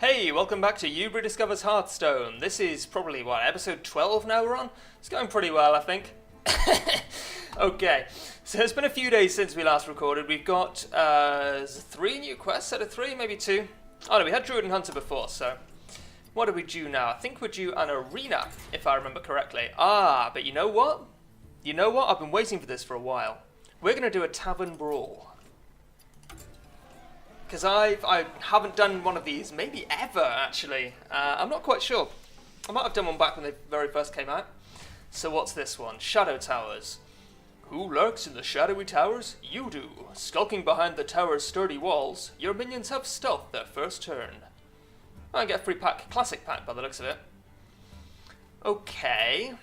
Hey, welcome back to Yewb Rediscovers Hearthstone. This is probably, what, episode 12 now we're on? It's going pretty well, I think. Okay, so it's been a few days since we last recorded. We've got 3 new quests, out of 3, maybe 2. Oh no, we had Druid and Hunter before, so... What do we do now? I think we're due an arena, if I remember correctly. Ah, but you know what? You know what? I've been waiting for this for a while. We're going to do a Tavern Brawl. Because I haven't done one of these, maybe ever, actually. I'm not quite sure. I might have done one back when they very first came out. So what's this one? Shadow Towers. Who lurks in the shadowy towers? You do. Skulking behind the tower's sturdy walls, your minions have stealth their first turn. I get a free pack, classic pack by the looks of it. Okay.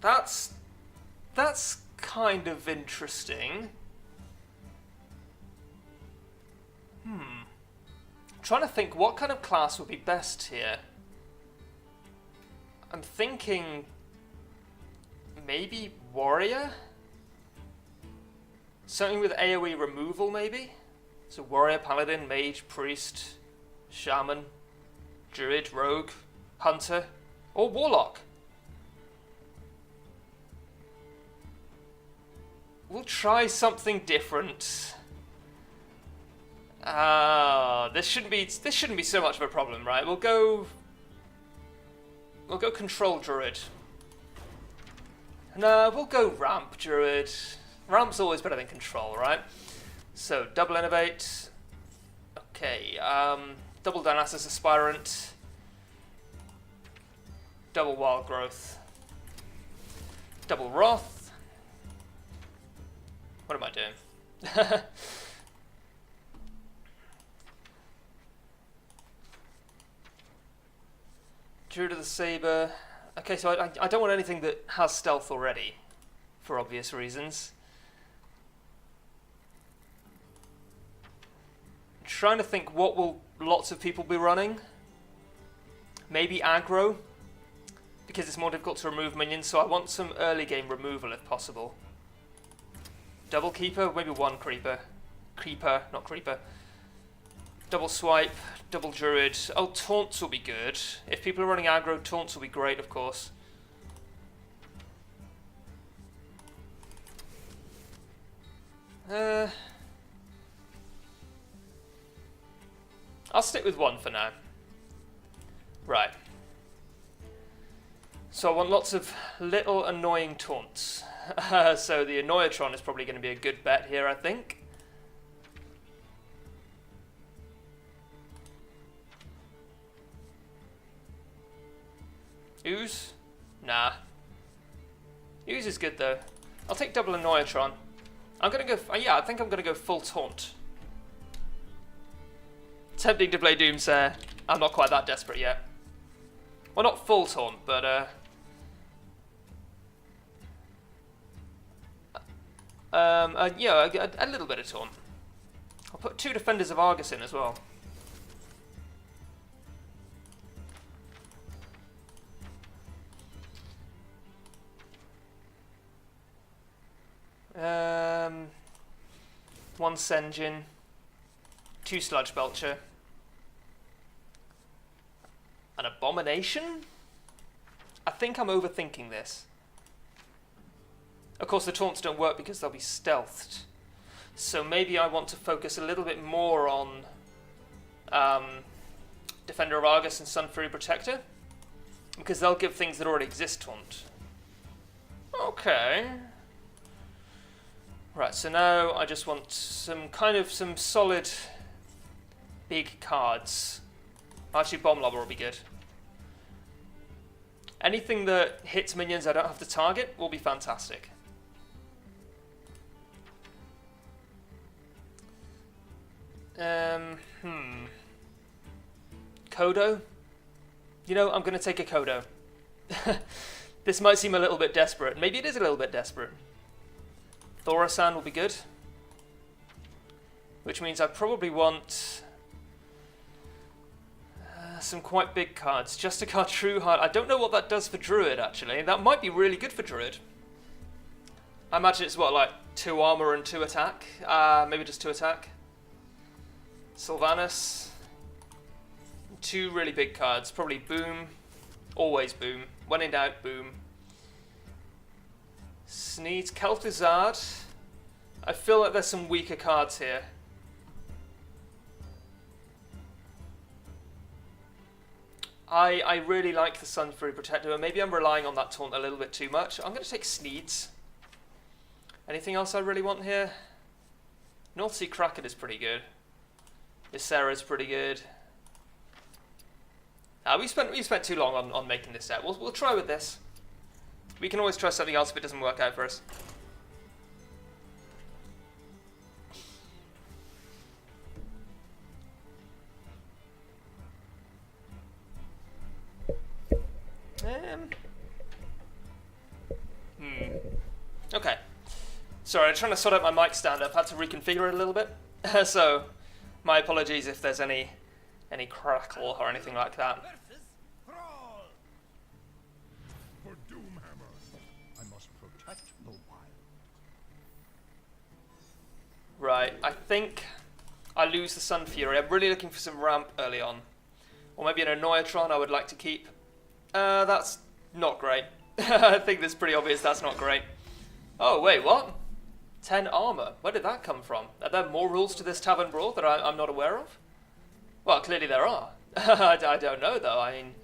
That's kind of interesting. Trying to think what kind of class would be best here. I'm thinking maybe warrior? Something with AoE removal maybe? So warrior, paladin, mage, priest, shaman, druid, rogue, hunter, or warlock. We'll try something different. This shouldn't be so much of a problem, right? We'll go control druid. No, we'll go ramp druid. Ramp's always better than control, right? So double innovate. Okay, double Dynasis aspirant. Double wild growth. Double wrath. What am I doing? Druid of the Saber. Okay, so I don't want anything that has stealth already, for obvious reasons. I'm trying to think what will lots of people be running. Maybe aggro, because it's more difficult to remove minions, so I want some early game removal if possible. Double Keeper, maybe 1 Creeper. Creeper, not Creeper. Double Swipe, double Druid. Oh, Taunts will be good. If people are running aggro, Taunts will be great, of course. I'll stick with 1 for now. Right. So I want lots of little annoying Taunts. So the Annoyatron is probably going to be a good bet here, I think. Ooze? Nah. Ooze is good though. I'll take double Annoyatron. I'm gonna go. Yeah, I think I'm gonna go full taunt. Tempting to play Doomsayer. I'm not quite that desperate yet. Well, not full taunt, but yeah, a little bit of taunt. I'll put 2 Defenders of Argus in as well. One Senjin, 2 Sludge Belcher, an Abomination? I think I'm overthinking this. Of course the taunts don't work because they'll be stealthed. So maybe I want to focus a little bit more on Defender of Argus and Sun Fury Protector, because they'll give things that already exist taunt. Okay. Right, so now I just want some solid big cards. Actually, Bomb Lobber will be good. Anything that hits minions I don't have to target will be fantastic. Kodo? You know, I'm going to take a Kodo. This might seem a little bit desperate. Maybe it is a little bit desperate. Thorasan will be good. Which means I probably want some quite big cards. Justicar True Heart. I don't know what that does for Druid, actually. That might be really good for Druid. I imagine it's what, like 2 armor and 2 attack? Maybe just 2 attack. Sylvanas. 2 really big cards. Probably Boom. Always Boom. When in doubt, Boom. Sneed. Kel'Thuzad. I feel like there's some weaker cards here. I really like the Sunfury Protector, but maybe I'm relying on that taunt a little bit too much. I'm going to take Sneeds. Anything else I really want here? North Sea Kraken is pretty good. Ysera's pretty good. We spent too long on making this set. We'll try with this. We can always try something else if it doesn't work out for us. Okay. Sorry, I'm trying to sort out my mic stand up. I had to reconfigure it a little bit. So, my apologies if there's any crackle or anything like that. For Doomhammer, I must protect the wild. Right, I think I lose the Sun Fury. I'm really looking for some ramp early on. Or maybe an Annoyatron I would like to keep. That's not great. I think it's pretty obvious that's not great. Oh, wait, what? 10 armor. Where did that come from? Are there more rules to this Tavern Brawl that I'm not aware of? Well, clearly there are. I don't know, though. I mean,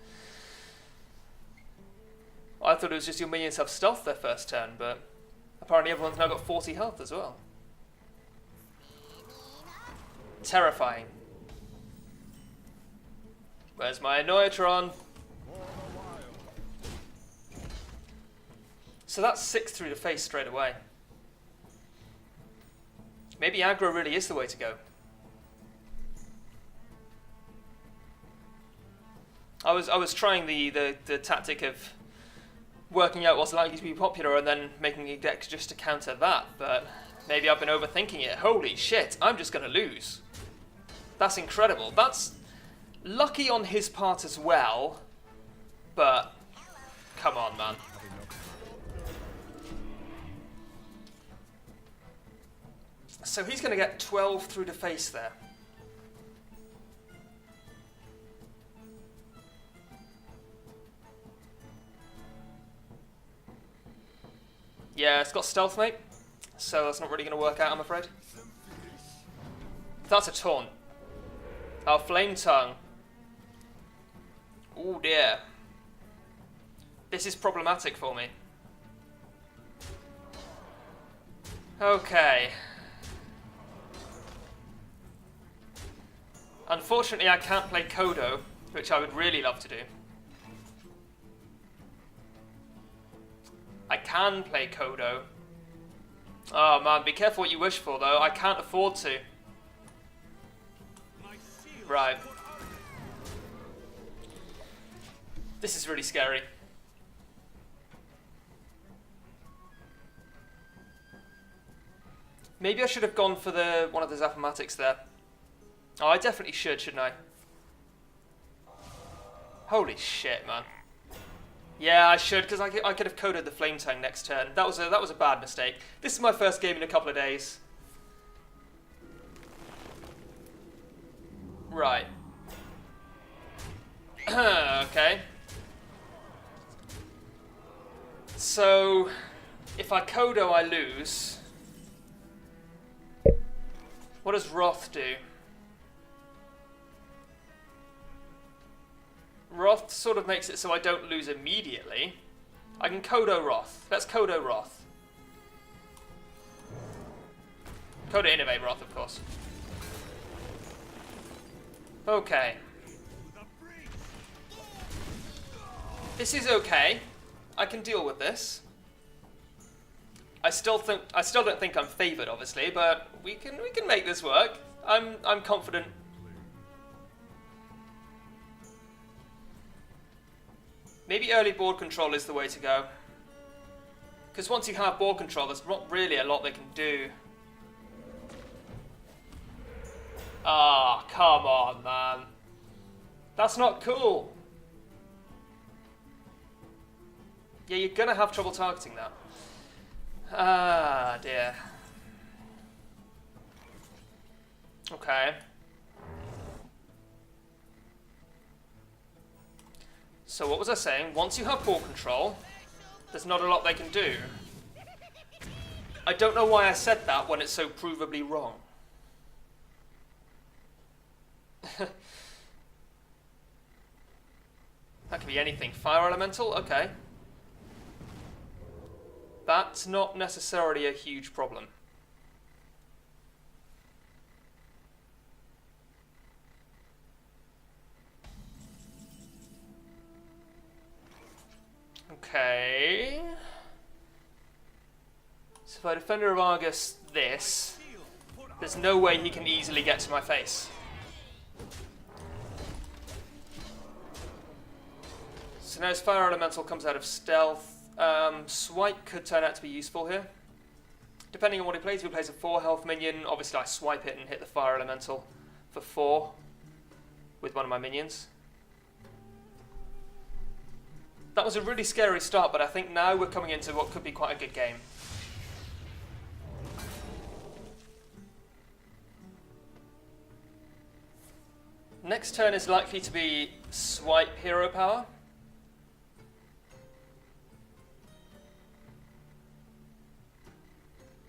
I thought it was just your minions have stealth their first turn, but apparently everyone's now got 40 health as well. Terrifying. Where's my Annoyatron? So that's 6 through the face straight away. Maybe aggro really is the way to go. I was trying the tactic of working out what's likely to be popular and then making a deck just to counter that, but maybe I've been overthinking it. Holy shit, I'm just going to lose. That's incredible. That's lucky on his part as well, but come on, man. So he's going to get 12 through the face there. Yeah, it's got stealth, mate. So that's not really going to work out, I'm afraid. That's a taunt. Our Flame Tongue. Oh dear. This is problematic for me. Okay. Unfortunately, I can't play Kodo, which I would really love to do. I can play Kodo. Oh man, be careful what you wish for, though. I can't afford to. Right. This is really scary. Maybe I should have gone for one of the Zaphomatics there. Oh, I definitely should, shouldn't I? Holy shit, man. Yeah, I should, because I could have coded the Flame Tongue next turn. That was a bad mistake. This is my first game in a couple of days. Right. Okay. So, if I Kodo, I lose. What does Wrath do? Wrath sort of makes it so I don't lose immediately. I can Kodo Wrath. Let's Kodo Wrath. Kodo Innovate Wrath, of course. Okay. This is okay. I can deal with this. I still don't think I'm favoured, obviously, but we can make this work. I'm confident. Maybe early board control is the way to go. Because once you have board control, there's not really a lot they can do. Ah, come on, man. That's not cool. Yeah, you're gonna have trouble targeting that. Ah, dear. Okay. So what was I saying? Once you have ball control, there's not a lot they can do. I don't know why I said that when it's so provably wrong. That could be anything. Fire elemental? Okay. That's not necessarily a huge problem. Okay. So if I Defender of Argus this, there's no way he can easily get to my face. So now his Fire Elemental comes out of stealth. Swipe could turn out to be useful here. Depending on what he plays, if he plays a 4 health minion, obviously I swipe it and hit the Fire Elemental for 4 with one of my minions. That was a really scary start, but I think now we're coming into what could be quite a good game. Next turn is likely to be swipe hero power.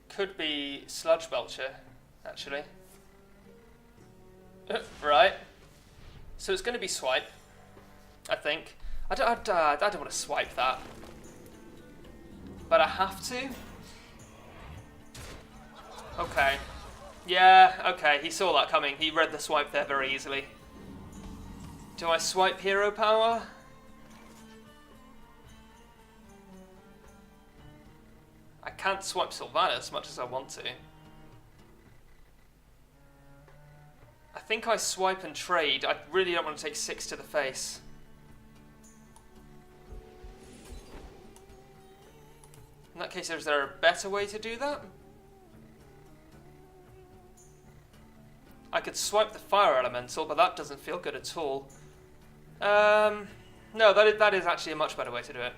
Could be sludge belcher, actually. Right. So it's going to be swipe, I think. I don't want to swipe that, but I have to. Okay. Yeah, okay, he saw that coming. He read the swipe there very easily. Do I swipe hero power? I can't swipe Sylvanas as much as I want to. I think I swipe and trade. I really don't want to take 6 to the face. In that case, is there a better way to do that? I could swipe the Fire Elemental, but that doesn't feel good at all. No, that is actually a much better way to do it.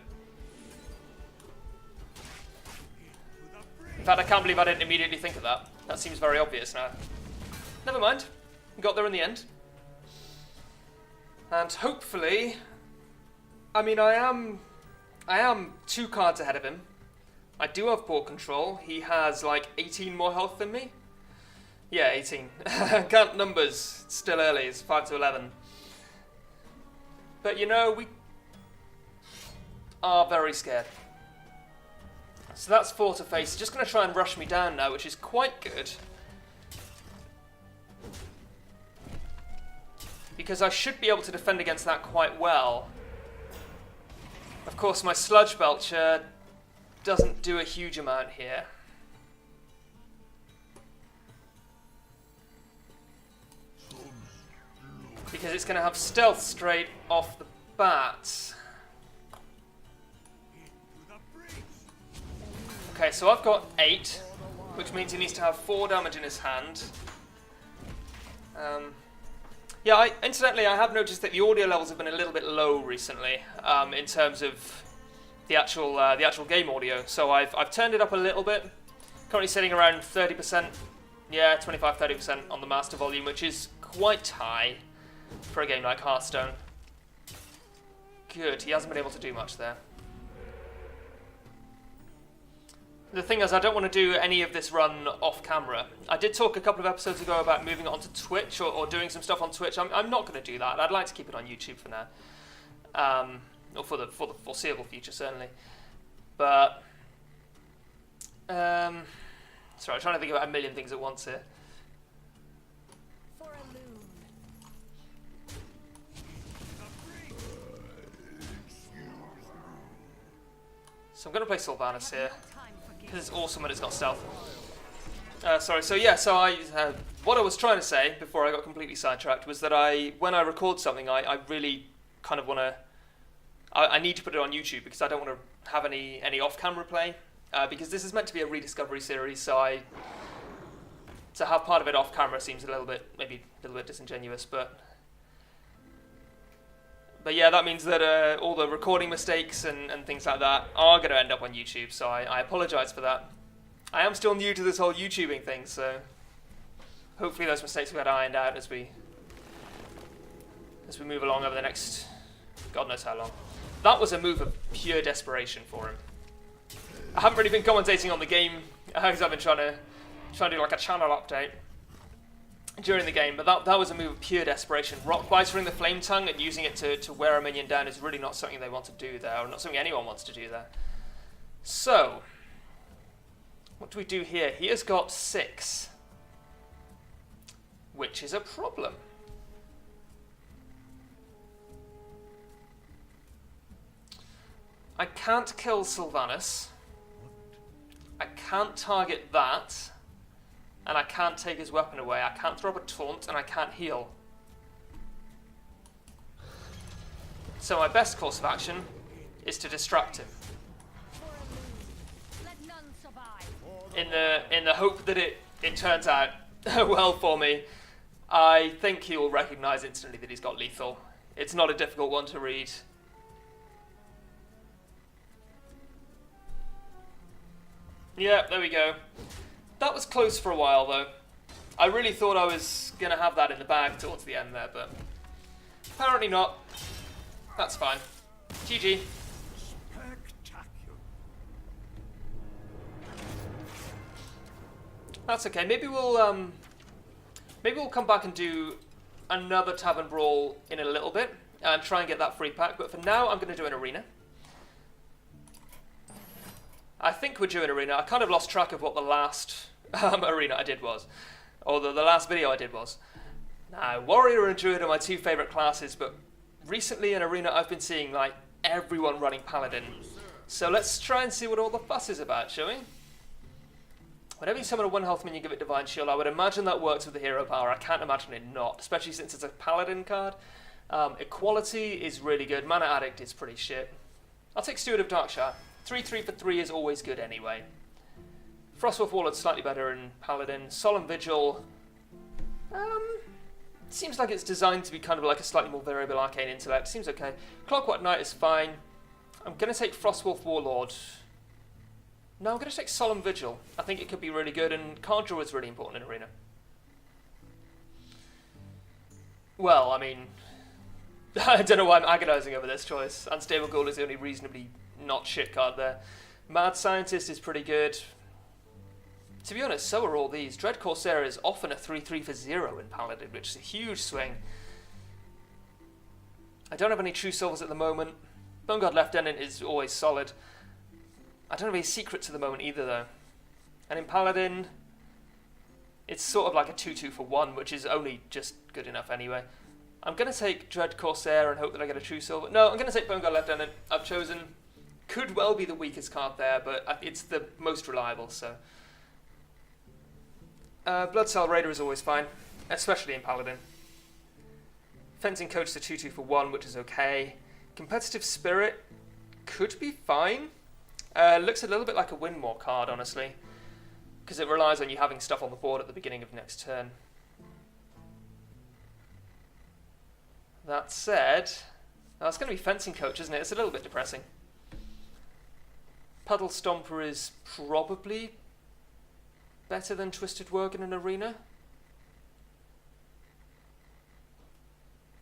In fact, I can't believe I didn't immediately think of that. That seems very obvious now. Never mind. We got there in the end. And hopefully... I mean, I am 2 cards ahead of him. I do have ball control. He has like 18 more health than me. Yeah, 18. Can't numbers. It's still early. It's 5 to 11. But you know, we are very scared. So that's 4 to face. He's just going to try and rush me down now, which is quite good. Because I should be able to defend against that quite well. Of course, my Sludge Belcher doesn't do a huge amount here. Because it's going to have stealth straight off the bat. Okay, so I've got 8, which means he needs to have 4 damage in his hand. Yeah, incidentally, I have noticed that the audio levels have been a little bit low recently in terms of the actual game audio. So I've turned it up a little bit. Currently sitting around 30%. Yeah, 25-30% on the master volume, which is quite high for a game like Hearthstone. Good, he hasn't been able to do much there. The thing is, I don't want to do any of this run off camera. I did talk a couple of episodes ago about moving it onto Twitch or doing some stuff on Twitch. I'm not going to do that. I'd like to keep it on YouTube for now. Or for the foreseeable future, certainly. But, sorry, I'm trying to think about a million things at once here. So I'm going to play Sylvanas here, because it's awesome when it's got stealth. Sorry, so yeah, what I was trying to say, before I got completely sidetracked, was that when I record something, I really kind of want to... I need to put it on YouTube, because I don't want to have any off-camera play, because this is meant to be a Rediscovery series, so to have part of it off-camera seems maybe a little bit disingenuous, but yeah, that means that all the recording mistakes and things like that are going to end up on YouTube, so I apologise for that. I am still new to this whole YouTubing thing, so hopefully those mistakes will get ironed out as we move along over the next God knows how long. That was a move of pure desperation for him. I haven't really been commentating on the game because I've been trying to do like a channel update during the game, but that was a move of pure desperation. Rockbiter the Flame Tongue and using it to wear a minion down is really not something they want to do there, or not something anyone wants to do there. So, what do we do here? He has got 6, which is a problem. I can't kill Sylvanas. I can't target that. And I can't take his weapon away. I can't throw up a taunt, and I can't heal. So my best course of action is to distract him. In the hope that it turns out well for me. I think he will recognise instantly that he's got lethal. It's not a difficult one to read. Yeah, there we go. That was close for a while, though. I really thought I was going to have that in the bag towards the end there, but apparently not. That's fine. GG. Spectacular. That's okay. Maybe we'll come back and do another Tavern Brawl in a little bit and try and get that free pack. But for now, I'm going to do an arena. I think we're doing arena. I kind of lost track of what the last arena I did was, or the last video I did was. Now, Warrior and Druid are my 2 favourite classes, but recently in arena I've been seeing like everyone running Paladin. So let's try and see what all the fuss is about, shall we? Whenever you summon a 1 health minion, give it Divine Shield. I would imagine that works with the hero power. I can't imagine it not, especially since it's a Paladin card. Equality is really good. Mana Addict is pretty shit. I'll take Steward of Darkshire. 3/3 for 3 is always good anyway. Frostwolf Warlord's slightly better in Paladin. Solemn Vigil seems like it's designed to be kind of like a slightly more variable Arcane Intellect. Seems okay. Clockwork Knight is fine. I'm going to take Frostwolf Warlord. No, I'm going to take Solemn Vigil. I think it could be really good, and card draw is really important in Arena. Well, I mean, I don't know why I'm agonising over this choice. Unstable Ghoul is the only reasonably not shit card there. Mad Scientist is pretty good. To be honest, so are all these. Dread Corsair is often a 3/3 for 0 in Paladin, which is a huge swing. I don't have any True Silvers at the moment. Bone God Lieutenant is always solid. I don't have any Secrets at the moment either, though. And in Paladin, it's sort of like a 2/2 for 1, which is only just good enough anyway. I'm going to take Dread Corsair and hope that I get a True Silver. No, I'm going to take Bone God Lieutenant. I've chosen. Could well be the weakest card there, but it's the most reliable, so. Bloodcell Raider is always fine, especially in Paladin. Fencing Coach is a 2/2 for 1, which is okay. Competitive Spirit could be fine. Looks a little bit like a Win More card, honestly, because it relies on you having stuff on the board at the beginning of next turn. That said, it's going to be Fencing Coach, isn't it? It's a little bit depressing. Puddle Stomper is probably better than Twisted Work in an arena,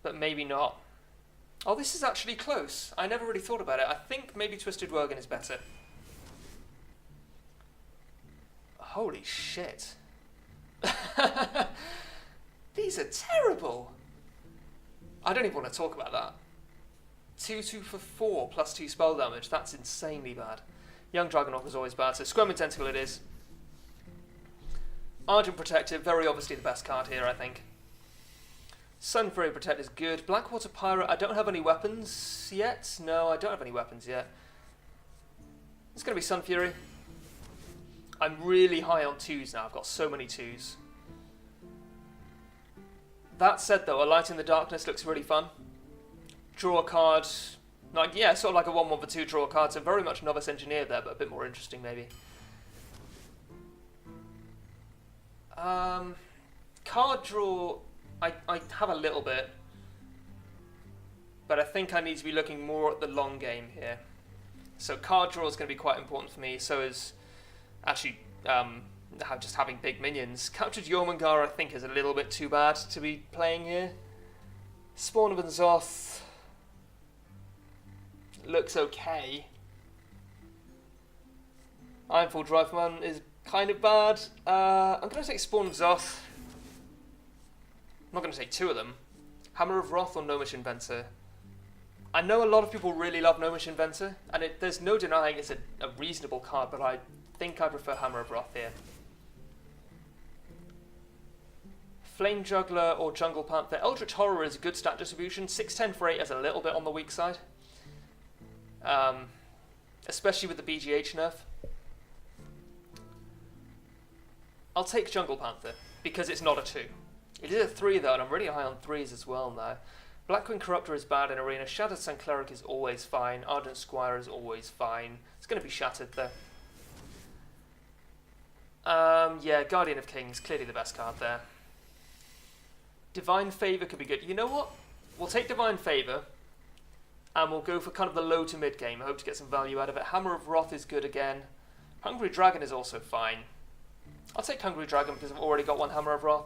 but maybe not. Oh, this is actually close. I never really thought about it. I think maybe Twisted Worgen is better. Holy shit. These are terrible. I don't even want to talk about that. 2/2 for 4 plus 2 spell damage. That's insanely bad. Young Dragonhawk is always bad, so Squirming Tentacle it is. Argent Protective, very obviously the best card here, I think. Sun Fury Protect is good. Blackwater Pirate, I don't have any weapons yet. No, I don't have any weapons yet. It's going to be Sun Fury. I'm really high on 2s now. I've got so many 2s. That said, though, a Light in the Darkness looks really fun. Draw a card. Like, yeah, sort of like a 1/1 for 2 draw a card. So very much Novice Engineer there, but a bit more interesting, maybe. Card draw, I have a little bit, but I think I need to be looking more at the long game here. So card draw is going to be quite important for me, so is actually just having big minions. Captured Jormungandr I think is a little bit too bad to be playing here. Spawn of N'Zoth, looks okay. Ironforge Rifleman is kind of bad. I'm going to take Spawn of Zoth. I'm not going to take two of them. Hammer of Wrath or Gnomish Inventor. I know a lot of people really love Gnomish Inventor, and there's no denying it's a reasonable card, but I think I prefer Hammer of Wrath here. Flame Juggler or Jungle Panther. Eldritch Horror is a good stat distribution. 610 for 8 is a little bit on the weak side. Especially with the BGH nerf. I'll take Jungle Panther, because it's not a 2. It is a 3 though, and I'm really high on 3s as well now. Blackwing Corruptor is bad in Arena. Shattered Sun Cleric is always fine. Ardent Squire is always fine. It's going to be Shattered though. Yeah, Guardian of Kings, clearly the best card there. Divine Favour could be good. You know what? We'll take Divine Favour, and we'll go for kind of the low to mid game. I hope to get some value out of it. Hammer of Wrath is good again. Hungry Dragon is also fine. I'll take Hungry Dragon because I've already got one Hammer of Wrath.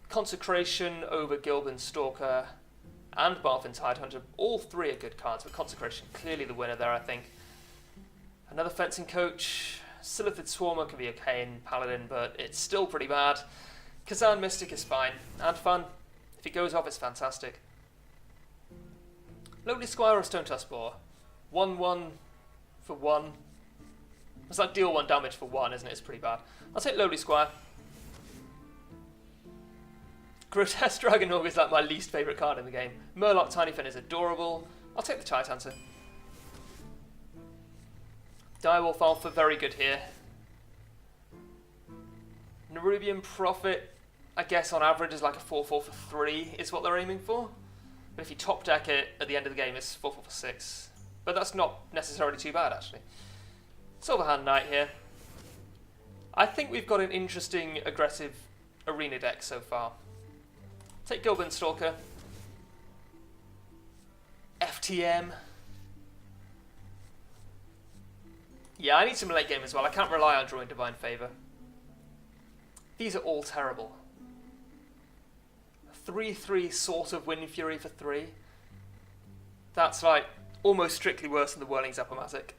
Consecration over Gilbin Stalker and Barfin Tidehunter. All three are good cards, but Consecration clearly the winner there, I think. Another Fencing Coach. Silithid Swarmer can be okay in Paladin, but it's still pretty bad. Kazan Mystic is fine and fun. If it goes off, it's fantastic. Lonely Squire or Stone Tusk Boar. 1-1 for 1. It's like deal 1 damage for 1, isn't it? It's pretty bad. I'll take Lonely Squire. Grotesque Dragon Hawk is like my least favourite card in the game. Murloc Tiny Fin is adorable. I'll take the Tidehunter. Direwolf Alpha, very good here. Nerubian Prophet, I guess on average is like a 4-4 for 3 is what they're aiming for. But if you top deck it at the end of the game, it's 4-4 for 6. But that's not necessarily too bad, actually. Silverhand Knight here. I think we've got an interesting, aggressive arena deck so far. Take Gilbin Stalker. FTM. Yeah, I need some late game as well. I can't rely on drawing Divine Favour. These are all terrible. 3-3 sort of Wind Fury for 3. That's like almost strictly worse than the Whirling Zapomatic.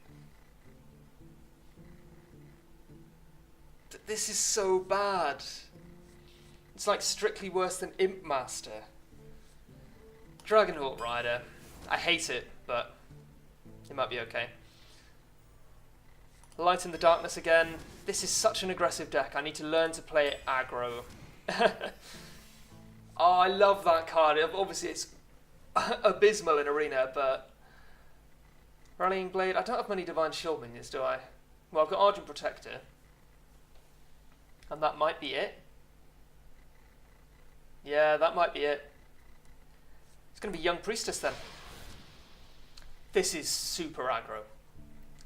This is so bad. It's like strictly worse than Imp Master. Dragonhawk Rider. I hate it, but it might be okay. Light in the Darkness again. This is such an aggressive deck. I need to learn to play it aggro. Oh, I love that card. Obviously, it's abysmal in Arena, but... Rallying Blade. I don't have many Divine Shield minions, do I? Well, I've got Argent Protector. And that might be it. Yeah, that might be it. It's going to be Young Priestess then. This is super aggro.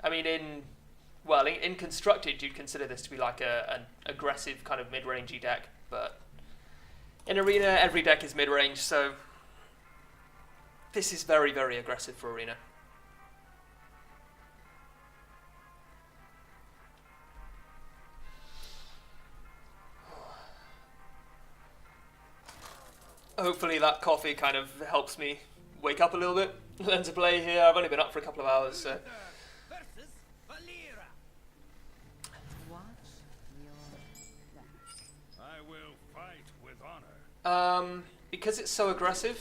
I mean, in Constructed, you'd consider this to be like an aggressive kind of mid-rangey deck, but in Arena, every deck is mid-range, so this is very, very aggressive for Arena. Hopefully that coffee kind of helps me wake up a little bit, learn to play here. I've only been up for a couple of hours, so... Because it's so aggressive,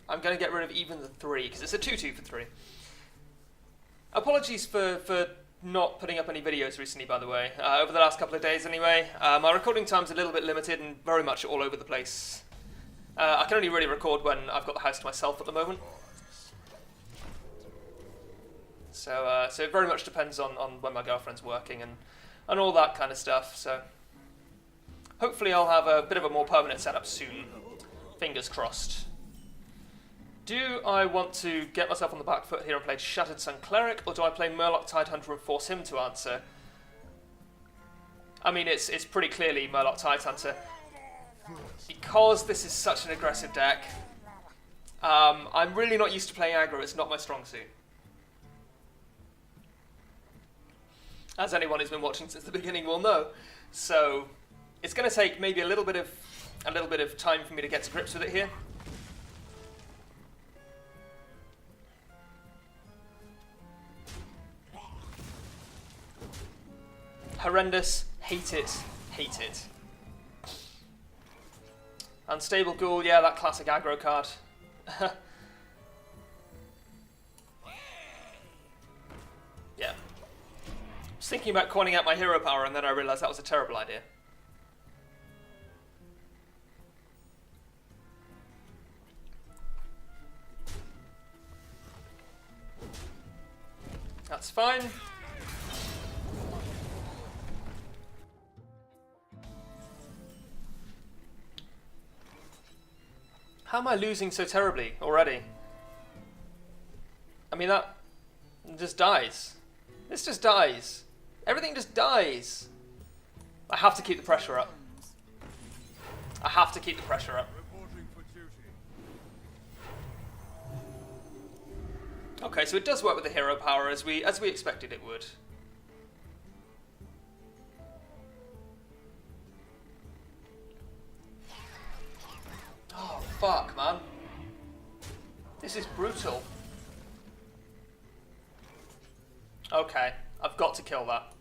I'm going to get rid of even the 3, because it's a 2-2 for 3. Apologies for not putting up any videos recently, by the way, over the last couple of days anyway. My recording time's a little bit limited and very much all over the place. I can only really record when I've got the house to myself at the moment. So it very much depends on when my girlfriend's working and all that kind of stuff, so... Hopefully I'll have a bit of a more permanent setup soon. Fingers crossed. Do I want to get myself on the back foot here and play Shattered Sun Cleric, or do I play Murloc Tidehunter and force him to answer? I mean, it's pretty clearly Murloc Tidehunter. Because this is such an aggressive deck, I'm really not used to playing aggro. It's not my strong suit. As anyone who's been watching since the beginning will know. So... it's going to take maybe a little bit of time for me to get to grips with it here. Horrendous. Hate it. Hate it. Unstable Ghoul, yeah, that classic aggro card. Yeah. I was thinking about coining out my hero power and then I realised that was a terrible idea. That's fine. How am I losing so terribly already? I mean, that just dies. This just dies. Everything just dies. I have to keep the pressure up. I have to keep the pressure up. Okay, so it does work with the hero power as we expected it would. Oh, fuck, man. This is brutal. Okay, I've got to kill that.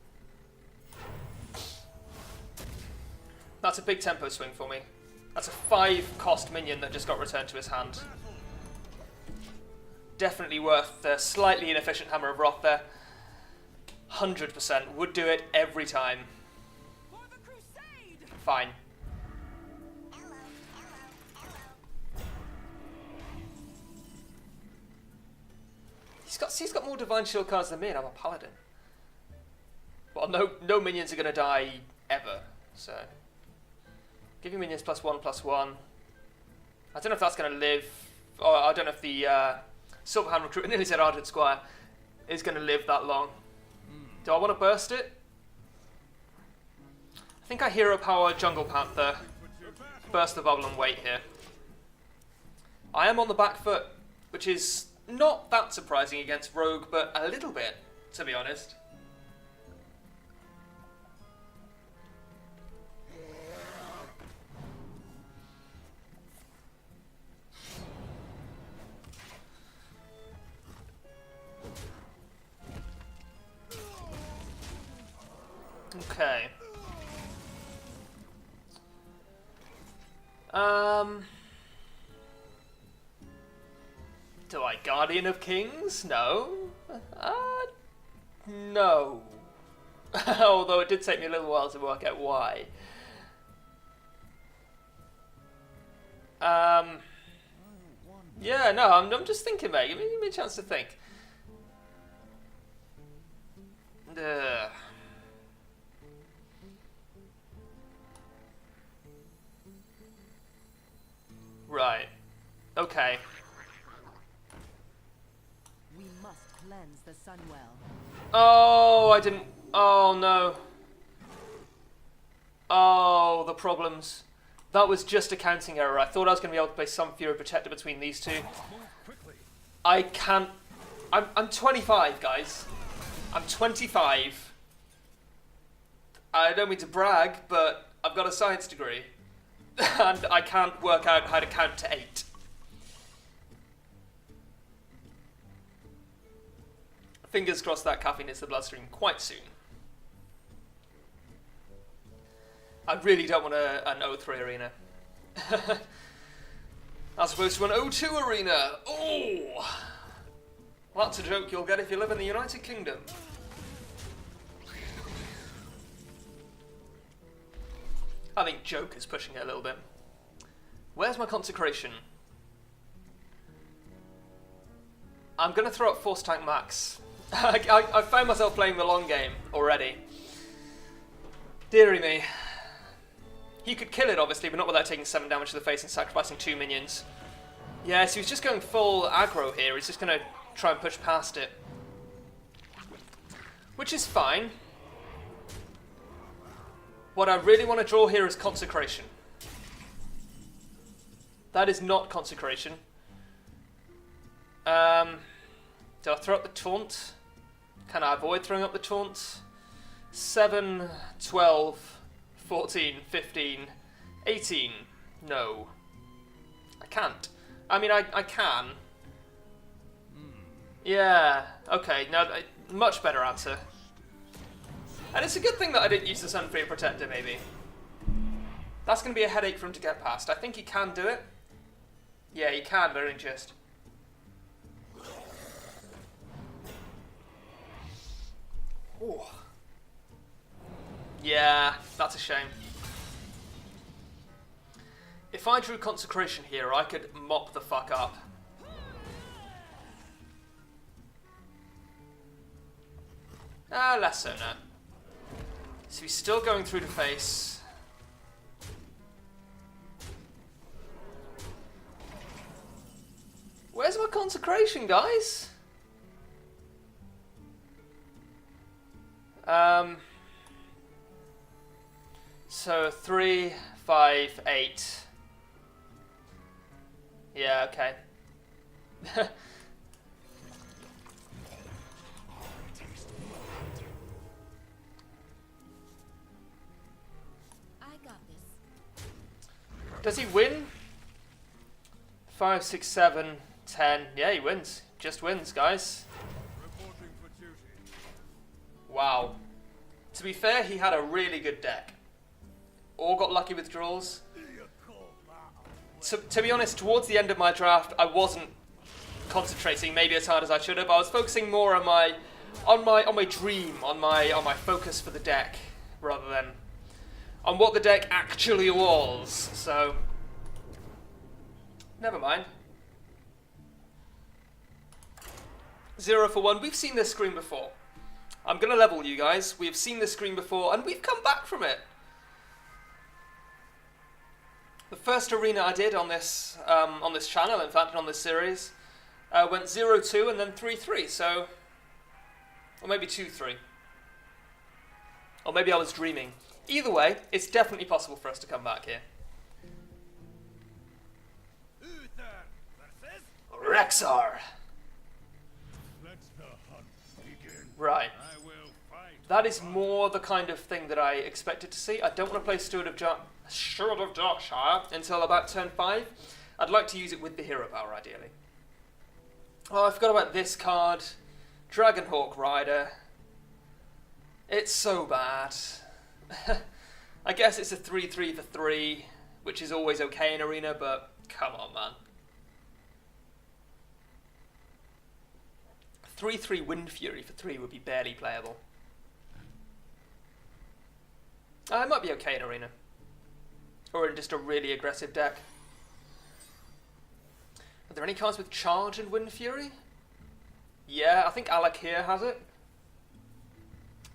That's a big tempo swing for me. That's a 5-cost minion that just got returned to his hand. Definitely worth the slightly inefficient Hammer of Wrath there. 100% would do it every time. Fine. He's got more Divine Shield cards than me, and I'm a Paladin. Well, no minions are going to die ever, so... Give your minions +1/+1. I don't know if that's going to live... Or I don't know if the Silverhand Recruit, I nearly said Ardent Squire, is going to live that long. Do I want to burst it? I think I Hero Power Jungle Panther. Burst the bubble and wait here. I am on the back foot, which is not that surprising against Rogue, but a little bit, to be honest. Okay. Do I Guardian of Kings? No. No. Although it did take me a little while to work out why. Yeah, no, I'm just thinking, mate. Give me a chance to think. Right. Okay. We must cleanse the Sunwell. Oh, I didn't... Oh, no. Oh, the problems. That was just a counting error. I thought I was going to be able to play some Fury Protector between these two. I can't... I'm 25, guys. I'm 25. I don't mean to brag, but I've got a science degree. And I can't work out how to count to 8. Fingers crossed that caffeine hits the bloodstream quite soon. I really don't want an O3 arena. As opposed to an O2 arena. Oh! That's a joke you'll get if you live in the United Kingdom. I think joke is pushing it a little bit. Where's my consecration? I'm going to throw up Force Tank Max. I found myself playing the long game already. Deary me. He could kill it, obviously, but not without taking 7 damage to the face and sacrificing 2 minions. Yeah, so he's just going full aggro here. He's just going to try and push past it. Which is fine. What I really want to draw here is Consecration. That is not Consecration. Do I throw up the Taunt? Can I avoid throwing up the Taunt? 7, 12, 14, 15, 18. No. I can't. I mean, I can. Yeah. Okay, now, much better answer. And it's a good thing that I didn't use the Sunfree Protector, maybe. That's going to be a headache for him to get past. I think he can do it. Yeah, he can, very just. Ooh. Yeah, that's a shame. If I drew Consecration here, I could mop the fuck up. Less so now. So he's still going through the face. Where's my Consecration, guys? So 3, 5, 8. Yeah, okay. I got this. Does he win? 5, 6, 7, 10. Yeah, he wins. Just wins, guys. Reporting for duty. Wow. To be fair, he had a really good deck. Or got lucky with draws. To be honest, towards the end of my draft, I wasn't concentrating maybe as hard as I should have. I was focusing more on my dream, on my focus for the deck, rather than on what the deck actually was. So, never mind. 0 for 1. We've seen this screen before. I'm gonna level you guys. We've seen this screen before, and we've come back from it. The first arena I did on this channel, in fact, on this series, went 0-2 and then 3-3. So, or maybe 2-3, or maybe I was dreaming. Either way, it's definitely possible for us to come back here. Rexar. Let the hunt begin. Right. I will fight. That is more the kind of thing that I expected to see. I don't want to play Steward of Darkshire until about turn 5. I'd like to use it with the hero power, ideally. Oh, I forgot about this card. Dragonhawk Rider. It's so bad. I guess it's a 3-3 for 3, which is always okay in Arena, but come on, man. 3-3 Wind Fury for 3 would be barely playable. It might be okay in Arena. Or in just a really aggressive deck. Are there any cards with Charge and Wind Fury? Yeah, I think Alec here has it.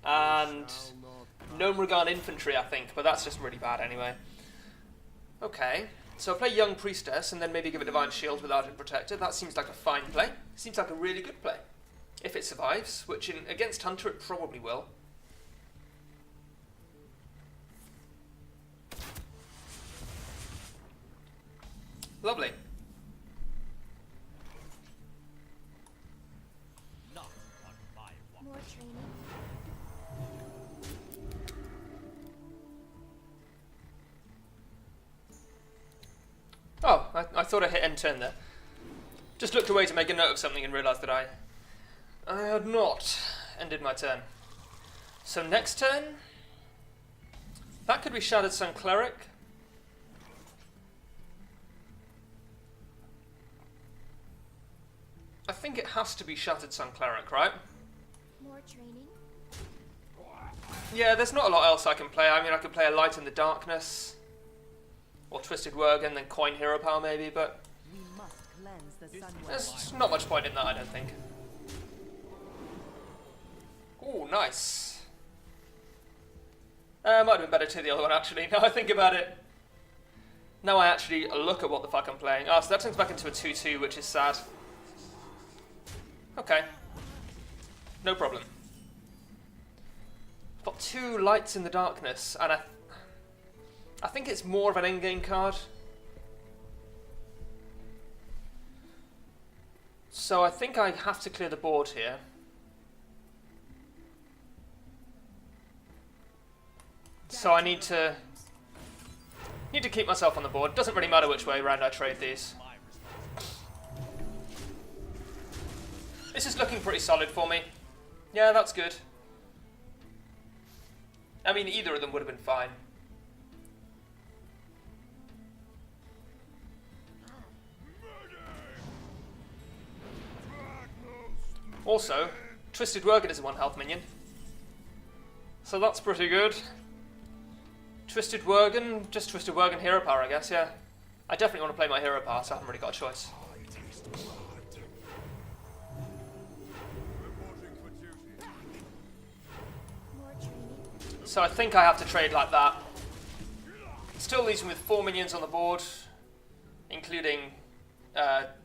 And Gnomeregan Infantry, I think, but that's just really bad anyway. Okay, so I'll play Young Priestess and then maybe give it Divine Shield without it Protector. That seems like a fine play. Seems like a really good play. If it survives, which against Hunter it probably will. Lovely. More training. Oh, I thought I hit end turn there. Just looked away to make a note of something and realised that I had not ended my turn. So next turn, that could be Shattered Sun Cleric. I think it has to be Shattered Sun Cleric, right? More training. Yeah, there's not a lot else I can play. I mean, I could play a Light in the Darkness, or Twisted Worgen, then Coin Hero Power maybe, but We must cleanse the Sunwell. there's not much point in that, I don't think. Ooh, nice. Might have been better to the other one, actually. Now I think about it. Now I actually look at what the fuck I'm playing. Oh, so that turns back into a 2-2, which is sad. Okay. No problem. I've got 2 Lights in the Darkness, and I think it's more of an endgame card. So I think I have to clear the board here. So I need to keep myself on the board. Doesn't really matter which way around I trade these. This is looking pretty solid for me. Yeah, that's good. I mean, either of them would have been fine. Also, Twisted Worgen is a 1 health minion. So that's pretty good. Twisted Worgen, just Twisted Worgen hero power, I guess, yeah. I definitely want to play my hero power, so I haven't really got a choice. More training. So I think I have to trade like that. Still leaves me with 4 minions on the board, including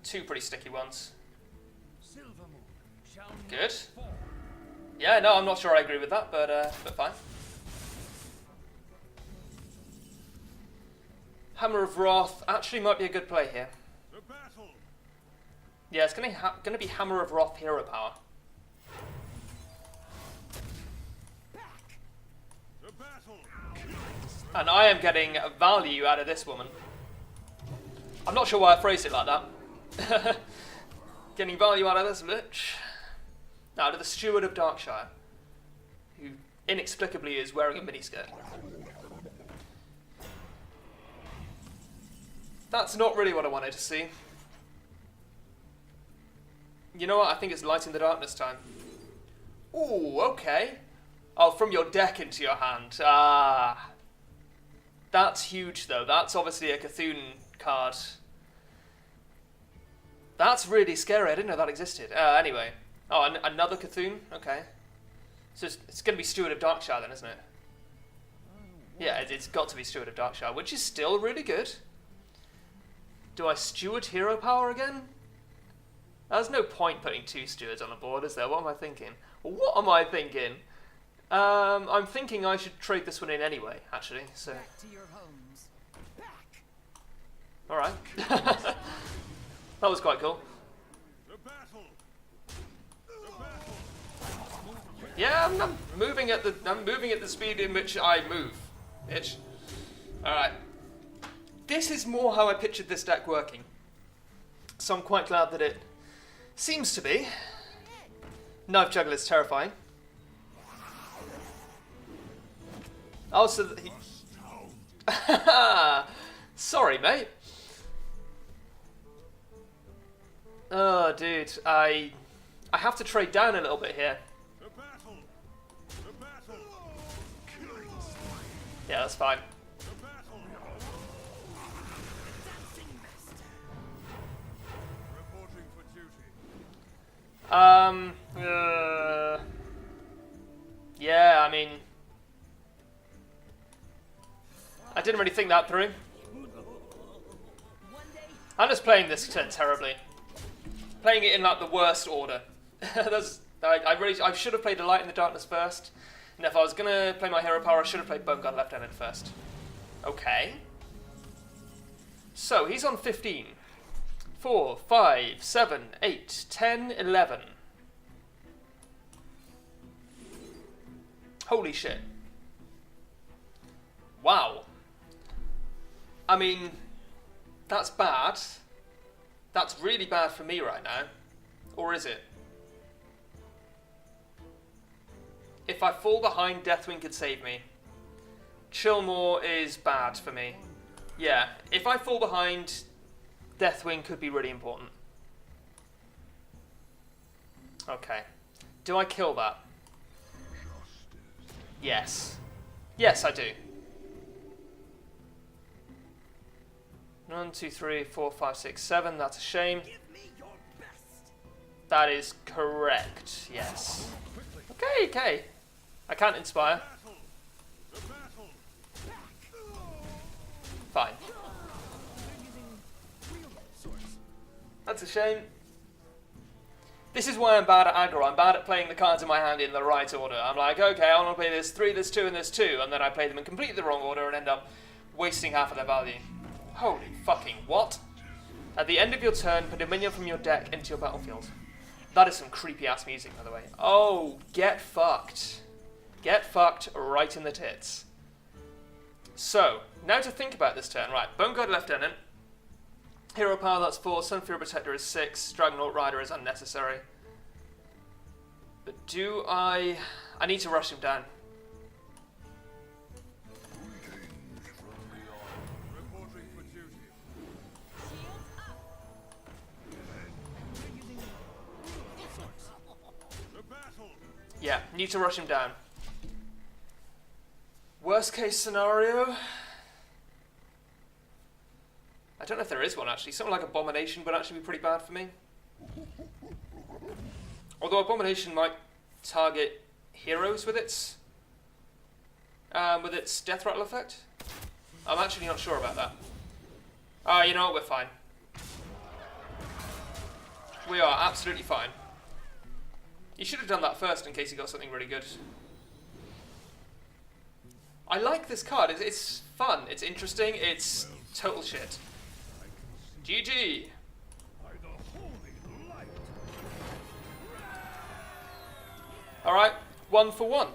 2 pretty sticky ones. Good. Yeah, no, I'm not sure I agree with that, but fine. Hammer of Wrath actually might be a good play here. Yeah, it's gonna be Hammer of Wrath hero power. And I am getting value out of this woman. I'm not sure why I phrased it like that. Getting value out of this bitch. Now to the Steward of Darkshire, who inexplicably is wearing a miniskirt. That's not really what I wanted to see. You know what? I think it's Light in the Darkness time. Ooh, okay. Oh, from your deck into your hand. Ah. That's huge, though. That's obviously a Cthulhu card. That's really scary. I didn't know that existed. Anyway. Oh, another Cthulhu? Okay. So it's going to be Steward of Darkshire then, isn't it? Yeah, it's got to be Steward of Darkshire, which is still really good. Do I Steward hero power again? There's no point putting 2 stewards on a board, is there? What am I thinking? What am I thinking? I'm thinking I should trade this one in anyway, actually. So. Back to your homes. Back. All right. That was quite cool. Yeah, I'm moving at the speed in which I move, bitch. All right. This is more how I pictured this deck working. So I'm quite glad that it seems to be. Knife Juggler is terrifying. Oh, so sorry, mate. Oh, dude, I have to trade down a little bit here. Yeah, that's fine. Yeah, I mean, I didn't really think that through. I'm just playing this terribly. Playing it in like the worst order. I should have played a Light in the Darkness first. And if I was gonna play my hero power, I should have played Bone God Left-Handed first. Okay. So he's on 15. 4, 5, 7, 8, 10, 11. Holy shit. Wow. I mean, that's bad. That's really bad for me right now. Or is it? If I fall behind, Deathwing could save me. Chillmore is bad for me. Yeah, if I fall behind, Deathwing could be really important. Okay. Do I kill that? Yes. Yes, I do. 1, 2, 3, 4, 5, 6, 7. That's a shame. That is correct. Yes. Okay, okay. I can't inspire. Fine. That's a shame. This is why I'm bad at aggro. I'm bad at playing the cards in my hand in the right order. I'm like, okay, I want to play this 3, this 2, and this 2, and then I play them in completely the wrong order and end up wasting half of their value. Holy fucking what? At the end of your turn, put a minion from your deck into your battlefield. That is some creepy ass music, by the way. Oh, get fucked. Get fucked right in the tits. So, now to think about this turn. Right, Bone God Lieutenant. Hero power, that's 4. Sunfury Protector is 6. Dragonaut Rider is unnecessary. But do I need to rush him down. Yeah, need to rush him down. Worst case scenario? I don't know if there is one actually. Something like Abomination would actually be pretty bad for me. Although Abomination might target heroes with its death rattle effect. I'm actually not sure about that. Oh, you know what? We're fine. We are absolutely fine. You should have done that first in case you got something really good. I like this card. It's fun. It's interesting. It's total shit. GG. By the holy light. Alright, 1 for 1.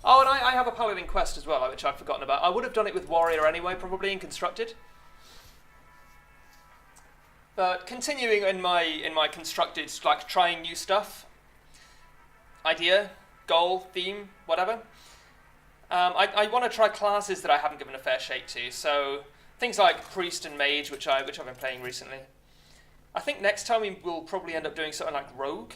Oh, and I have a Paladin quest as well, which I've forgotten about. I would have done it with Warrior anyway, probably, in Constructed. But continuing in my Constructed, like, trying new stuff. Idea, goal, theme, whatever. I want to try classes that I haven't given a fair shake to, so things like Priest and Mage, which I've been playing recently. I think next time we will probably end up doing something like Rogue,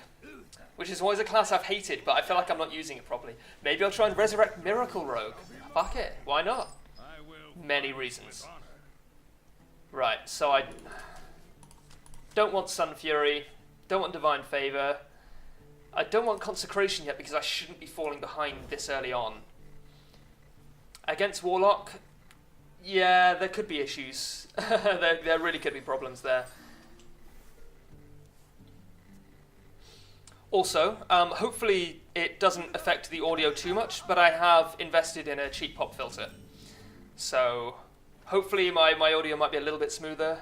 which is always a class I've hated, but I feel like I'm not using it properly. Maybe I'll try and resurrect Miracle Rogue. Fuck it, why not? Many reasons. Right, so I don't want Sun Fury, don't want Divine Favour, I don't want Consecration yet because I shouldn't be falling behind this early on. Against Warlock, yeah, there could be issues. there really could be problems there. Also, hopefully it doesn't affect the audio too much, but I have invested in a cheap pop filter. So hopefully my audio might be a little bit smoother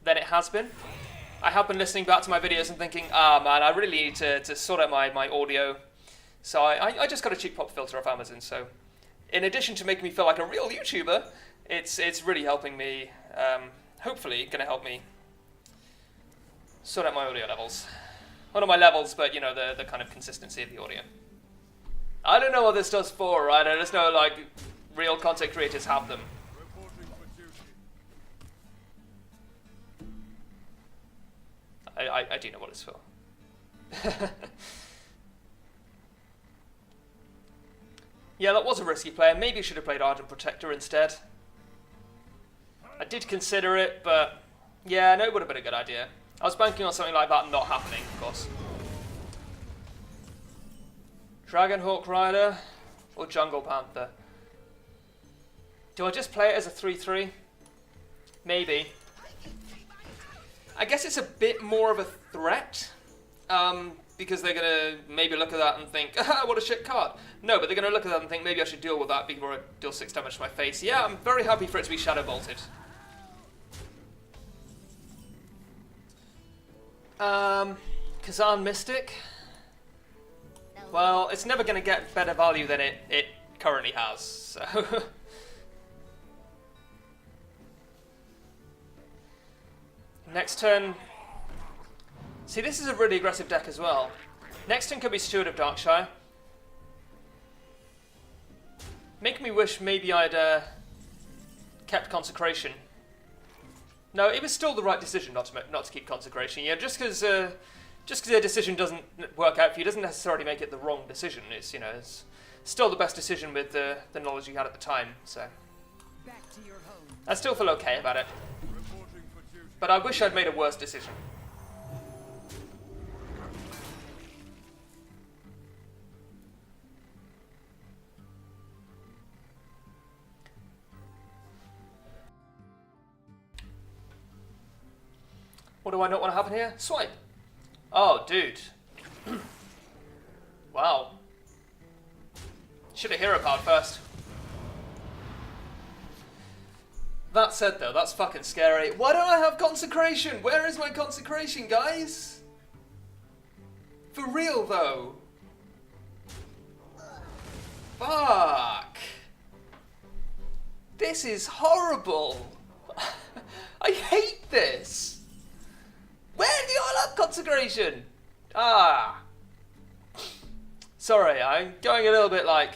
than it has been. I have been listening back to my videos and thinking, man, I really need to sort out my audio. So I just got a cheap pop filter off Amazon, so in addition to making me feel like a real YouTuber, it's really helping me, hopefully going to help me sort out my audio levels. Well, not my levels, but, you know, the kind of consistency of the audio. I don't know what this does for, right? I just know, like, real content creators have them. I do know what it's for. Yeah, that was a risky play. Maybe I should have played Ardent Protector instead. I did consider it, but yeah, no, it would have been a good idea. I was banking on something like that not happening, of course. Dragonhawk Rider or Jungle Panther? Do I just play it as a 3-3? Maybe. I guess it's a bit more of a threat, because they're going to maybe look at that and think, ah, what a shit card. No, but they're going to look at that and think, maybe I should deal with that before I deal 6 damage to my face. Yeah, I'm very happy for it to be Shadow Bolted. Kazan Mystic? Well, it's never going to get better value than it currently has, so... Next turn... See, this is a really aggressive deck as well. Next turn could be Steward of Darkshire. Make me wish maybe I'd kept Consecration. No, it was still the right decision not to keep Consecration. Yeah, just because a decision doesn't work out for you doesn't necessarily make it the wrong decision. It's, you know, it's still the best decision with the knowledge you had at the time. So Back to your home. I still feel okay about it. But I wish I'd made a worse decision. What do I not want to happen here? Swipe. Oh, dude. Wow. Should have hero powered first. That said, though, that's fucking scary. Why don't I have Consecration? Where is my Consecration, guys? For real, though. Fuck. This is horrible. I hate this. Where do you all have Consecration? Ah. Sorry, I'm going a little bit, like,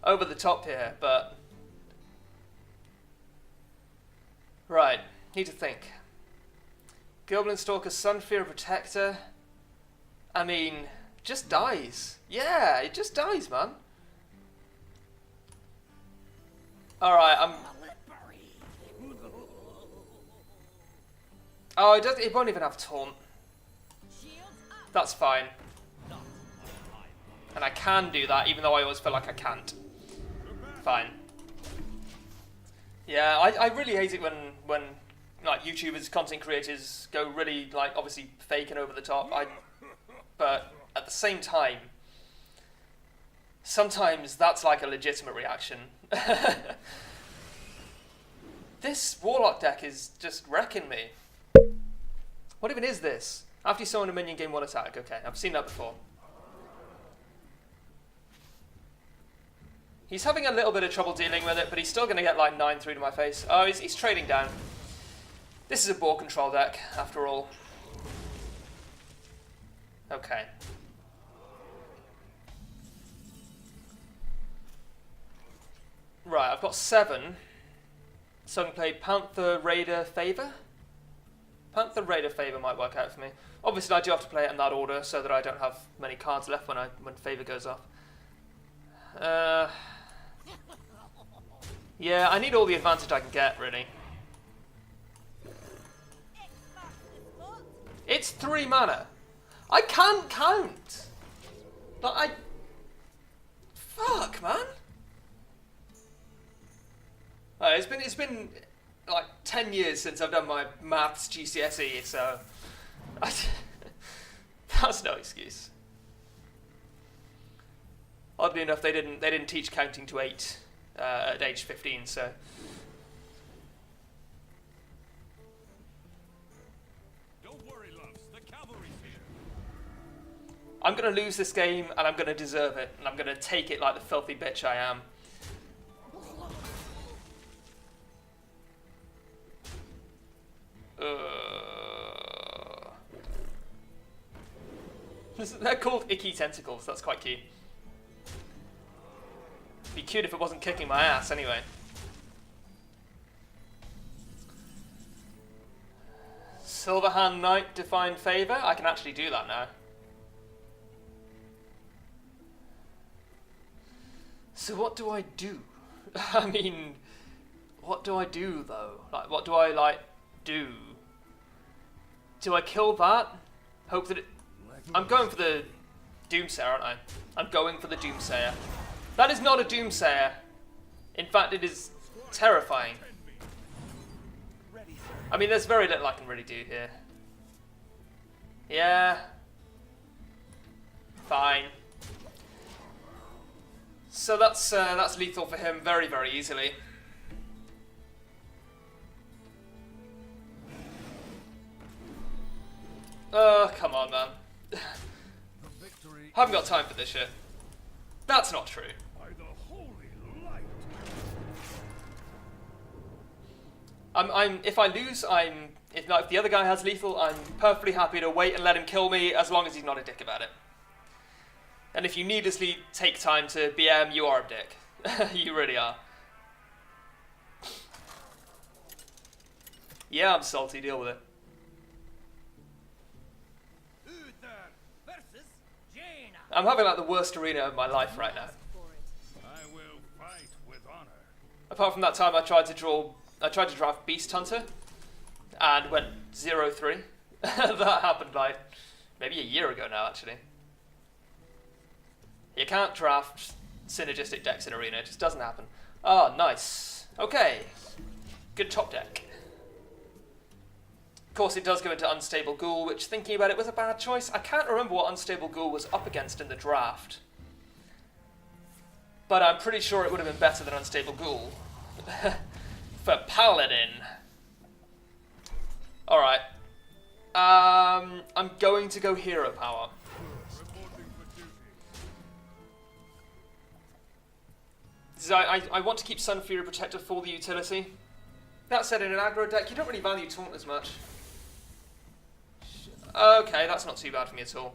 over the top here, but... Right, need to think. Goblin Stalker, Sunfear Protector. I mean, just dies. Yeah, it just dies, man. Alright, Oh, it won't even have taunt. That's fine. And I can do that, even though I always feel like I can't. Fine. Yeah, I really hate it when like YouTubers, content creators go really like obviously fake and over the top. But at the same time, sometimes that's like a legitimate reaction. This Warlock deck is just wrecking me. What even is this? After you summon a minion, gain 1 attack. Okay, I've seen that before. He's having a little bit of trouble dealing with it, but he's still going to get like 9 through to my face. Oh, he's trading down. This is a ball control deck, after all. Okay. Right, I've got 7. So I can play Panther, Raider, Favor? Panther, Raider, Favor might work out for me. Obviously, I do have to play it in that order so that I don't have many cards left when Favor goes off. Yeah, I need all the advantage I can get, really. It's 3 mana. I can't count. Like, Fuck, man. It's been like 10 years since I've done my maths GCSE, so that's no excuse. Oddly enough, they didn't teach counting to 8 at age 15, so. Don't worry, loves. The cavalry's here. I'm gonna lose this game, and I'm gonna deserve it, and I'm gonna take it like the filthy bitch I am. They're called icky tentacles. That's quite cute. Be cute if it wasn't kicking my ass anyway. Silverhand Knight, Define Favor. I can actually do that now. So what do I do? I mean, what do I do though? Like, what do I like do? Do I kill that? Hope that it... I'm going for the Doomsayer, aren't I? I'm going for the Doomsayer. That is not a Doomsayer. In fact, it is terrifying. I mean, there's very little I can really do here. Yeah. Fine. So that's lethal for him very, very easily. Come on, man. Haven't got time for this shit. That's not true. By the holy light. If I lose, if the other guy has lethal, I'm perfectly happy to wait and let him kill me as long as he's not a dick about it. And if you needlessly take time to BM, you are a dick. You really are. Yeah, I'm salty, deal with it. I'm having like the worst arena of my life right now. I will fight with honor. Apart from that time I tried to draft Beast Hunter and went 0-3. That happened like maybe a year ago now, actually. You can't draft synergistic decks in arena, it just doesn't happen. Oh, nice. Okay. Good top deck. Of course, it does go into Unstable Ghoul, which, thinking about it, was a bad choice. I can't remember what Unstable Ghoul was up against in the draft. But I'm pretty sure it would have been better than Unstable Ghoul. For Paladin. Alright. I'm going to go Hero Power. I want to keep Sun Fury Protector for the utility. That said, in an aggro deck, you don't really value Taunt as much. Okay, that's not too bad for me at all.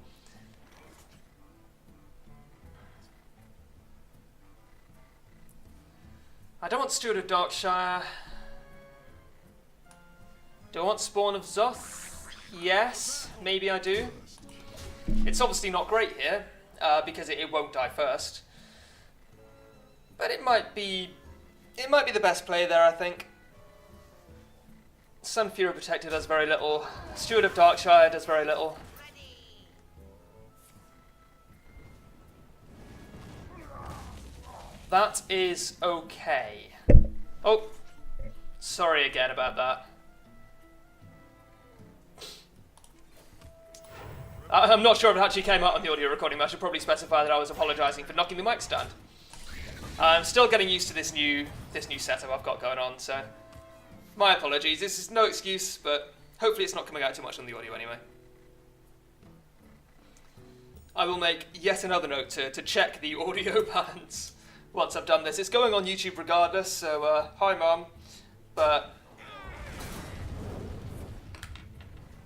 I don't want Steward of Darkshire. Do I want Spawn of Zoth? Yes, maybe I do. It's obviously not great here, because it won't die first. But it might be the best play there, I think. Sunfury Protector does very little. Steward of Darkshire does very little. That is okay. Oh, sorry again about that. I'm not sure if it actually came out on the audio recording, but I should probably specify that I was apologising for knocking the mic stand. I'm still getting used to this new setup I've got going on, so my apologies. This is no excuse, but hopefully it's not coming out too much on the audio anyway. I will make yet another note to check the audio balance once I've done this. It's going on YouTube regardless, so hi Mum, but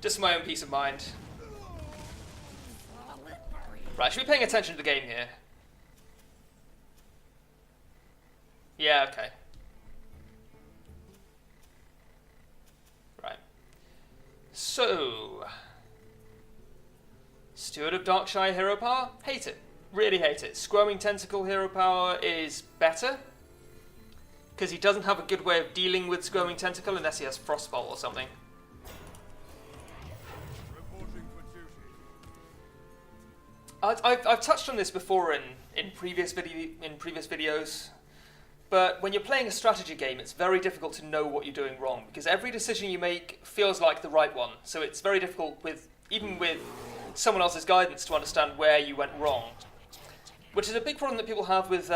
just for my own peace of mind. Right, should we be paying attention to the game here? Yeah, okay. Right. So, Steward of Darkshire hero power? Hate it. Really hate it. Squirming Tentacle hero power is better, because he doesn't have a good way of dealing with Squirming Tentacle unless he has Frostbolt or something. I've touched on this before in previous videos, but when you're playing a strategy game, it's very difficult to know what you're doing wrong, because every decision you make feels like the right one. So it's very difficult even with someone else's guidance to understand where you went wrong, which is a big problem that people have with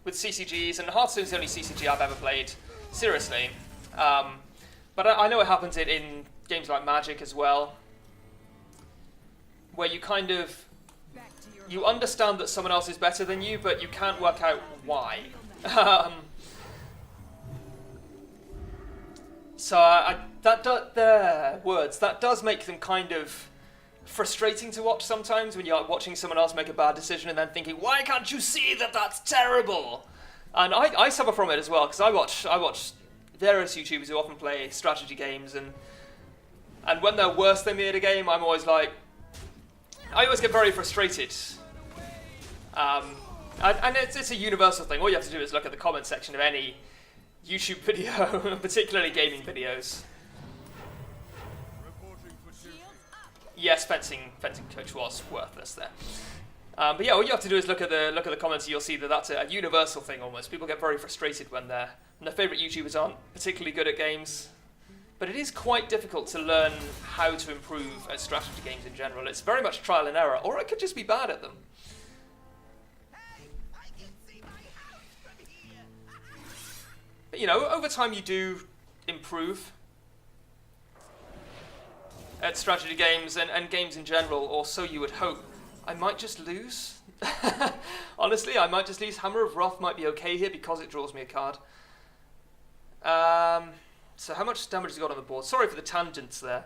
CCGs, and Hearthstone is the only CCG I've ever played seriously. But I know it happens in games like Magic as well, where you kind of you understand that someone else is better than you, but you can't work out why. So that does make them kind of frustrating to watch sometimes, when you're watching someone else make a bad decision and then thinking, why can't you see that that's terrible? And I suffer from it as well, because I watch various YouTubers who often play strategy games, and when they're worse than me at a game, I'm always like, I always get very frustrated. And it's a universal thing. All you have to do is look at the comment section of any YouTube video, particularly gaming videos. Yes, fencing coach was worthless there. But yeah, all you have to do is look at the comments, and you'll see that that's a universal thing almost. People get very frustrated when their favourite YouTubers aren't particularly good at games. But it is quite difficult to learn how to improve at strategy games in general. It's very much trial and error, or I could just be bad at them. But, you know, over time you do improve at strategy games and games in general, or so you would hope. I might just lose. Honestly, I might just lose. Hammer of Wrath might be okay here because it draws me a card. So how much damage has he got on the board? Sorry for the tangents there.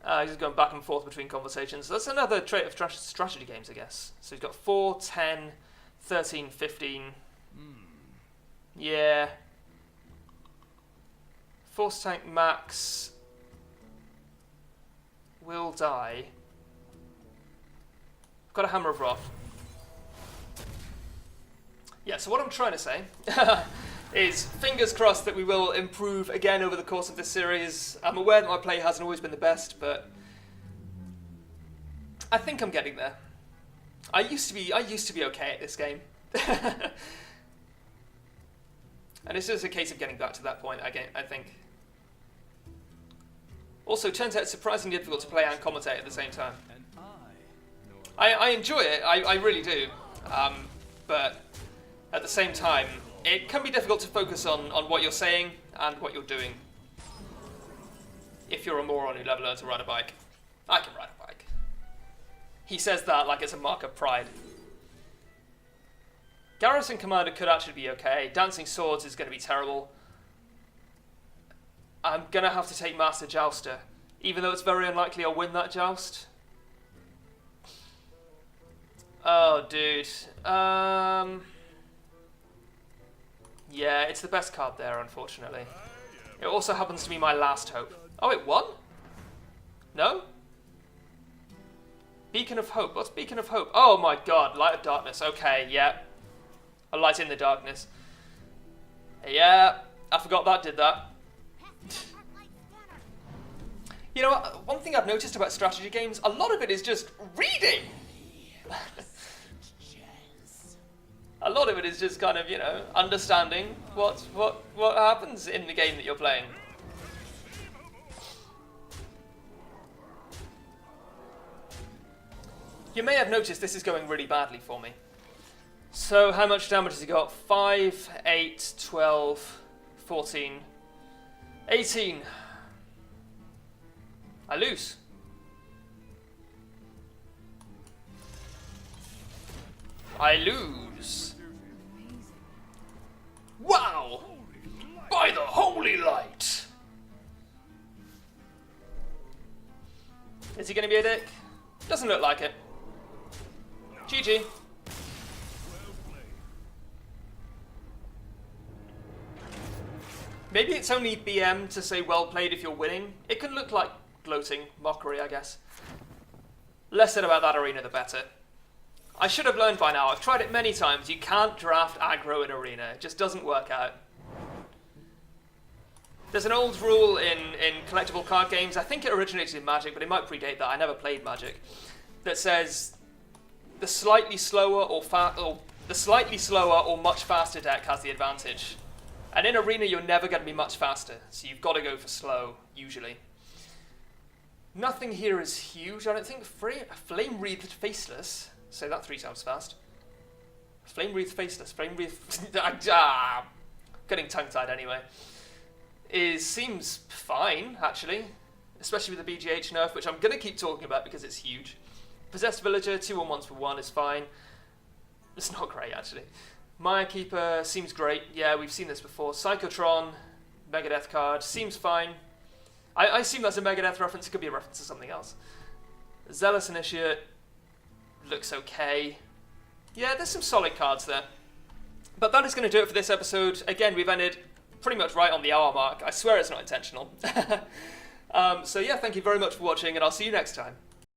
He's just going back and forth between conversations. That's another trait of strategy games, I guess. So he's got 4, 10, 13, 15. Yeah. Force tank max will die. Got a Hammer of Wrath. Yeah, so what I'm trying to say is fingers crossed that we will improve again over the course of this series. I'm aware that my play hasn't always been the best, but I think I'm getting there. I used to be okay at this game. And it's just a case of getting back to that point, I think. Also, turns out it's surprisingly difficult to play and commentate at the same time. I enjoy it, I really do. But at the same time, it can be difficult to focus on what you're saying and what you're doing. If you're a moron who never learned to ride a bike. I can ride a bike. He says that like it's a mark of pride. Garrison Commander could actually be okay. Dancing Swords is going to be terrible. I'm going to have to take Master Jouster, even though it's very unlikely I'll win that joust. Oh, dude. Yeah, it's the best card there, unfortunately. It also happens to be my last hope. Oh, it won? No? Beacon of Hope. What's Beacon of Hope? Oh my god, Light of Darkness. Okay, yeah. A light in the darkness. Yeah, I forgot that did that. You know what? One thing I've noticed about strategy games, a lot of it is just reading. A lot of it is just kind of, you know, understanding what happens in the game that you're playing. You may have noticed this is going really badly for me. So how much damage has he got? 5, 8, 12, 14, 18. I lose. I lose. Wow! By the holy light! Is he going to be a dick? Doesn't look like it. GG. Maybe it's only BM to say well played if you're winning. It can look like gloating, mockery, I guess. Less said about that arena, the better. I should have learned by now. I've tried it many times. You can't draft aggro in arena. It just doesn't work out. There's an old rule in collectible card games. I think it originated in Magic, but it might predate that. I never played Magic. That says the slightly slower or much faster deck has the advantage. And in arena, you're never going to be much faster, so you've got to go for slow, usually. Nothing here is huge, I don't think. Flame-wreathed Faceless. Say that 3 times fast. Flame-wreathed Faceless. Flame-wreathed... Getting tongue-tied anyway. Seems fine, actually. Especially with the BGH nerf, which I'm going to keep talking about because it's huge. Possessed Villager, 2 on 1s for 1 is fine. It's not great, actually. Maya Keeper seems great. Yeah, we've seen this before. Psychotron, Megadeth card, seems fine. I assume that's a Megadeth reference. It could be a reference to something else. Zealous Initiate looks okay. Yeah, there's some solid cards there. But that is going to do it for this episode. Again, we've ended pretty much right on the hour mark. I swear it's not intentional. So yeah, thank you very much for watching, and I'll see you next time.